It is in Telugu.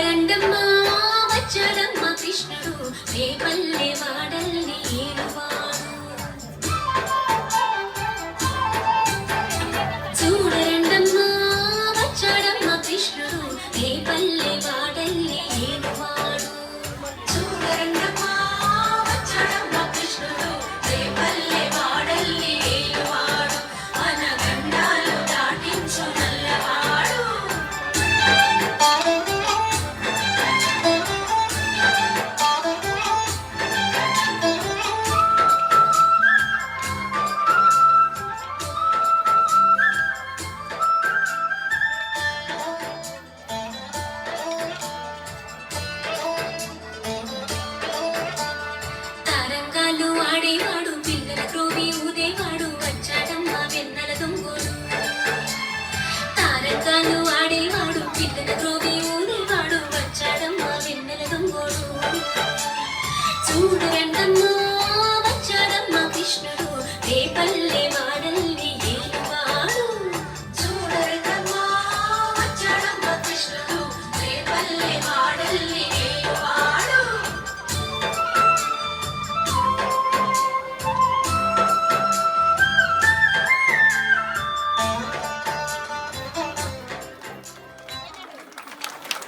చూడరండమ్మా వచ్చాడమ్మ కృష్ణుడు రేపల్లె వాడల్ని ఏలువాడు. చూడరండమ్మా వచ్చాడమ్మ కృష్ణుడు రేపల్లె వాడల్ని ఏలువాడు. చూడరండమ్మా వచ్చాడమ్మ కృష్ణుడు రేపల్లె వాడల్ని ఏలువాడు. అనగండాలు దాటించు నల్లవాడు. తరంగాలు ఆడేవాడు పిల్లల క్రోవి ఊదేవాడు వచ్చాడమ్మ వెన్నెల దొంగోడు. తారంగాలు ఆడేవాడు పిల్లల క్రోవి ఊదేవాడు వచ్చాడమ్మ వెన్నెల దొంగోడు. చూడరండమ్మా వచ్చాడమ్మ కృష్ణుడు రేపల్లె